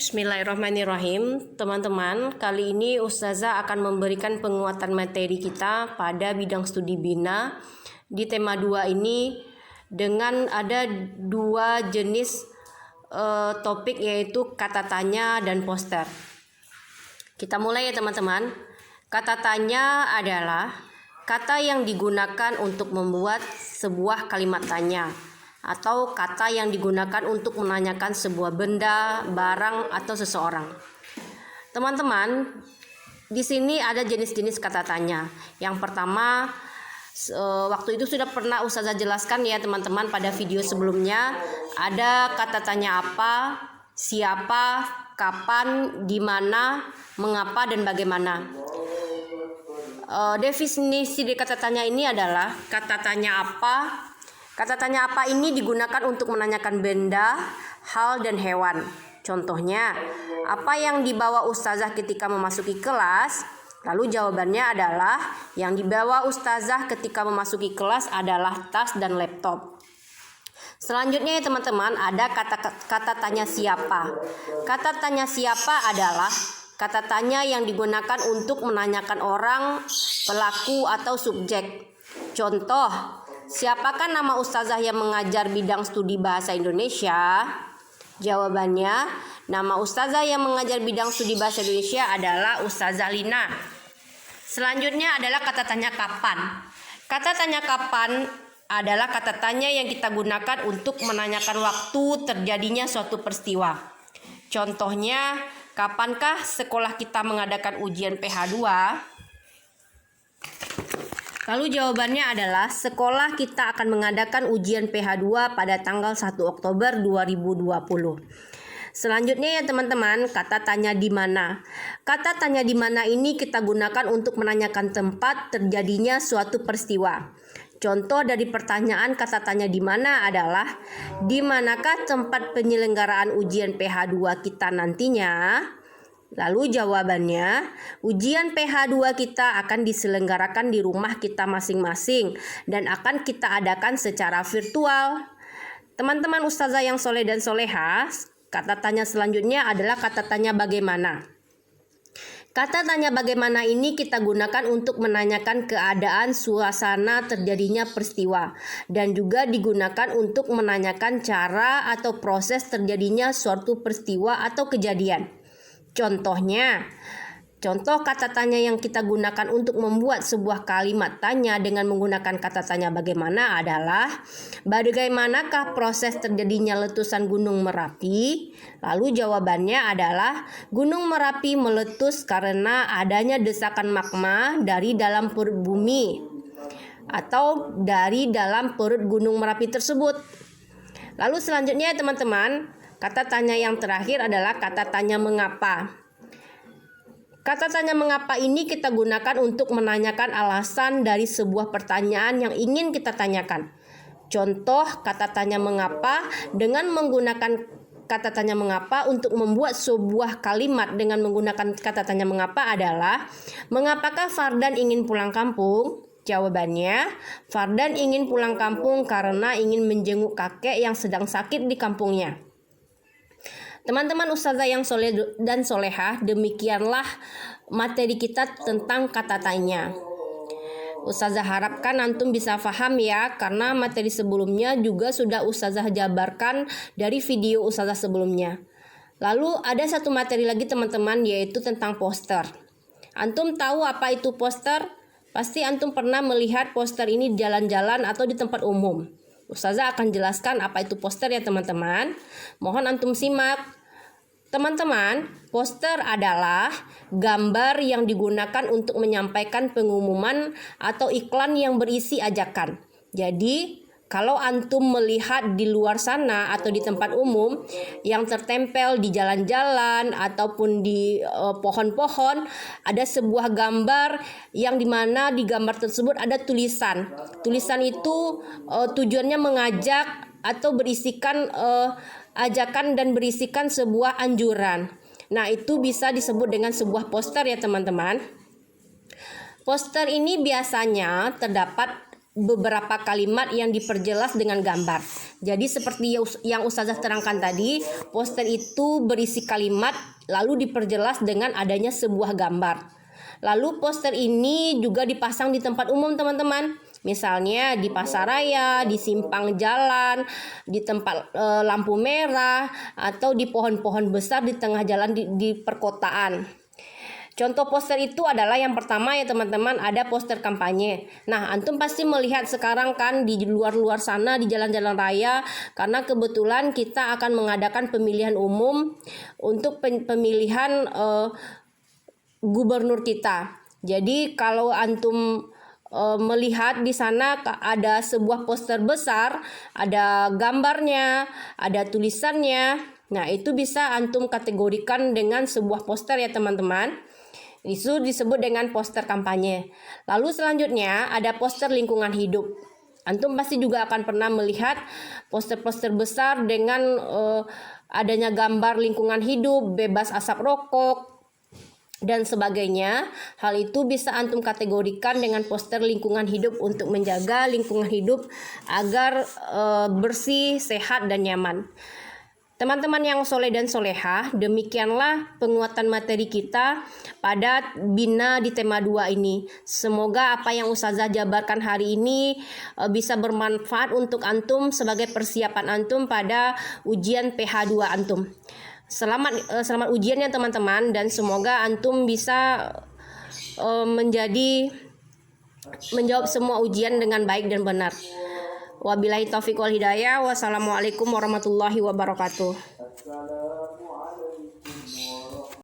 Bismillahirrahmanirrahim. Teman-teman, kali ini Ustazah akan memberikan penguatan materi kita pada bidang studi bina di tema 2 ini dengan ada 2 jenis topik, yaitu kata tanya dan poster. Kita mulai ya teman-teman. Kata tanya adalah kata yang digunakan untuk membuat sebuah kalimat tanya, atau kata yang digunakan untuk menanyakan sebuah benda, barang, atau seseorang. Teman-teman, di sini ada jenis-jenis kata tanya. Yang pertama, waktu itu sudah pernah Ustazah jelaskan ya teman-teman pada video sebelumnya. Ada kata tanya apa, siapa, kapan, di mana, mengapa, dan bagaimana. Definisi dari kata tanya ini adalah kata tanya apa. Kata tanya apa ini digunakan untuk menanyakan benda, hal, dan hewan. Contohnya, apa yang dibawa Ustazah ketika memasuki kelas? Lalu jawabannya adalah yang dibawa Ustazah ketika memasuki kelas adalah tas dan laptop. Selanjutnya ya teman-teman, ada kata tanya siapa. Kata tanya siapa adalah kata tanya yang digunakan untuk menanyakan orang, pelaku, atau subjek. Contoh, siapakah nama Ustazah yang mengajar bidang studi bahasa Indonesia? Jawabannya, nama Ustazah yang mengajar bidang studi bahasa Indonesia adalah Ustazah Lina. Selanjutnya adalah kata tanya kapan. Kata tanya kapan adalah kata tanya yang kita gunakan untuk menanyakan waktu terjadinya suatu peristiwa. Contohnya, kapankah sekolah kita mengadakan ujian PH2? Lalu jawabannya adalah sekolah kita akan mengadakan ujian PH2 pada tanggal 1 Oktober 2020. Selanjutnya ya teman-teman, kata tanya di mana. Kata tanya di mana ini kita gunakan untuk menanyakan tempat terjadinya suatu peristiwa. Contoh dari pertanyaan kata tanya di mana adalah, di manakah tempat penyelenggaraan ujian PH2 kita nantinya? Lalu jawabannya, ujian PH2 kita akan diselenggarakan di rumah kita masing-masing dan akan kita adakan secara virtual. Teman-teman Ustazah yang soleh dan soleha, kata tanya selanjutnya adalah kata tanya bagaimana. Kata tanya bagaimana ini kita gunakan untuk menanyakan keadaan suasana terjadinya peristiwa dan juga digunakan untuk menanyakan cara atau proses terjadinya suatu peristiwa atau kejadian. Contoh kata tanya yang kita gunakan untuk membuat sebuah kalimat tanya dengan menggunakan kata tanya bagaimana adalah, bagaimanakah proses terjadinya letusan Gunung Merapi? Lalu jawabannya adalah, Gunung Merapi meletus karena adanya desakan magma dari dalam perut bumi atau dari dalam perut Gunung Merapi tersebut. Lalu selanjutnya teman-teman, kata tanya yang terakhir adalah kata tanya mengapa. Kata tanya mengapa ini kita gunakan untuk menanyakan alasan dari sebuah pertanyaan yang ingin kita tanyakan. Contoh kata tanya mengapa dengan menggunakan kata tanya mengapa untuk membuat sebuah kalimat dengan menggunakan kata tanya mengapa adalah, mengapakah Fardan ingin pulang kampung? Jawabannya, Fardan ingin pulang kampung karena ingin menjenguk kakek yang sedang sakit di kampungnya. Teman-teman Ustazah yang soleh dan solehah, demikianlah materi kita tentang kata tanya. Ustazah harapkan antum bisa paham ya, karena materi sebelumnya juga sudah Ustazah jabarkan dari video Ustazah sebelumnya. Lalu ada satu materi lagi teman-teman, yaitu tentang poster. Antum tahu apa itu poster? Pasti antum pernah melihat poster ini di jalan-jalan atau di tempat umum. Ustazah akan jelaskan apa itu poster ya teman-teman. Mohon antum simak. Teman-teman, poster adalah gambar yang digunakan untuk menyampaikan pengumuman atau iklan yang berisi ajakan. Jadi, kalau antum melihat di luar sana atau di tempat umum yang tertempel di jalan-jalan ataupun di pohon-pohon, ada sebuah gambar yang dimana di gambar tersebut ada tulisan. Tulisan itu tujuannya mengajak atau berisikan ajakan dan berisikan sebuah anjuran. Nah, itu bisa disebut dengan sebuah poster ya teman-teman. Poster ini biasanya terdapat beberapa kalimat yang diperjelas dengan gambar. Jadi seperti yang Ustazah terangkan tadi, poster itu berisi kalimat lalu diperjelas dengan adanya sebuah gambar. Lalu poster ini juga dipasang di tempat umum teman-teman. Misalnya di pasaraya, di simpang jalan, di tempat lampu merah, atau di pohon-pohon besar di tengah jalan di perkotaan. Contoh poster itu adalah yang pertama ya teman-teman, ada poster kampanye. Nah, antum pasti melihat sekarang kan di luar-luar sana di jalan-jalan raya, karena kebetulan kita akan mengadakan pemilihan umum untuk pemilihan gubernur kita. Jadi kalau antum melihat di sana ada sebuah poster besar, ada gambarnya, ada tulisannya. Nah, itu bisa antum kategorikan dengan sebuah poster ya teman-teman. Itu disebut dengan poster kampanye. Lalu selanjutnya ada poster lingkungan hidup. Antum pasti juga akan pernah melihat poster-poster besar dengan adanya gambar lingkungan hidup, bebas asap rokok, dan sebagainya. Hal itu bisa antum kategorikan dengan poster lingkungan hidup untuk menjaga lingkungan hidup agar bersih, sehat, dan nyaman. Teman-teman yang soleh dan solehah, demikianlah penguatan materi kita pada Bina di tema 2 ini. Semoga apa yang Ustazah jabarkan hari ini bisa bermanfaat untuk antum sebagai persiapan antum pada ujian PH2 antum. Selamat ujian ya teman-teman, dan semoga antum bisa menjawab semua ujian dengan baik dan benar. Wabillahi taufiq wal hidayah. Wassalamualaikum warahmatullahi wabarakatuh.